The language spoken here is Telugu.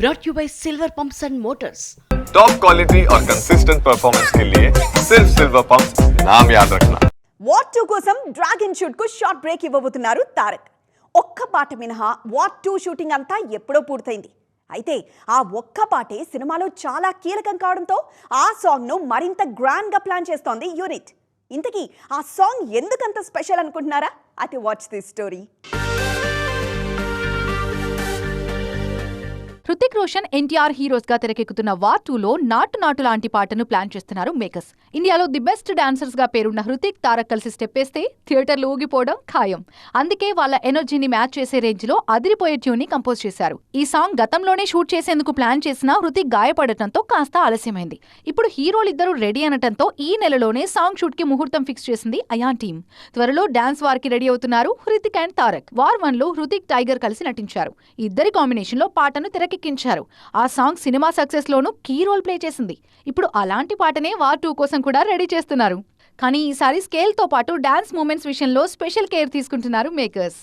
brought you by Silver Pumps and Motors. Top quality और कंसिस्टेंट परफॉर्मेंस के लिए सिर्फ सिल्वर पंप्स नाम याद रखना. వార్ 2 కోసం డ్రాగన్ షూట్ కు షార్ట్ బ్రేక్ ఇవ్వబోతున్నారు తారక్. ఒక్క పాట మినహా వార్ 2 షూటింగ్ అంతా ఎప్పుడో పూర్తయింది. అయితే ఆ ఒక్క పాటే సినిమాలో చాలా కీలకం కావడంతో ఆ సాంగ్ ను మరింత గ్రాండ్ గా ప్లాన్ చేస్తోంది యూనిట్. ఇంతకీ ఆ సాంగ్ ఎందుకంత స్పెషల్ అనుకుంటున్నారా? అయితే watch this story. Hrithik Roshan NTR heroes గా తెరకెక్కుతున్న వార్ 2లో నాటు నాటు లాంటి పాటను ప్లాన్ చేస్తున్నారు మేకర్స్. ఇండియాలో ది బెస్ట్ డాన్సర్స్ గా పేరున్న హృతిక్, తారక్ కలిసి స్టెప్ వేస్తే థియేటర్లు ఊగిపోవడం ఖాయం. అందుకే వాళ్ళ ఎనర్జీని మ్యాచ్ చేసే రేంజ్ లో అదిరిపోయే ట్యూన్ ని కంపోజ్ చేశారు. ఈ సాంగ్ గతంలోనే షూట్ చేసేందుకు ప్లాన్ చేసినా హృతిక్ గాయపడటంతో కాస్త ఆలస్యమైంది. ఇప్పుడు హీరోలిద్దరూ రెడీ అనటంతో ఈ నెలలోనే సాంగ్ షూట్ కి ముహూర్తం ఫిక్స్ చేసింది అయాన్ టీమ్. త్వరలో డాన్స్ వార్ కి రెడీ అవుతున్నారు హృతిక్ అండ్ తారక్. వార్ 1లో హృతిక్, టైగర్ కలిసి నటించారు. ఇద్దరి కాంబినేషన్ లో పాటను తెరకెక్కించారు. ఆ సాంగ్ సినిమా సక్సెస్ లోనూ కీ రోల్ ప్లే చేసింది. ఇప్పుడు అలాంటి పాటనే వార్ 2 కోసం కూడా రెడీ చేస్తున్నారు. కానీ ఈసారి స్కేల్ తో పాటు డాన్స్ మూమెంట్స్ విషయంలో స్పెషల్ కేర్ తీసుకుంటున్నారు మేకర్స్.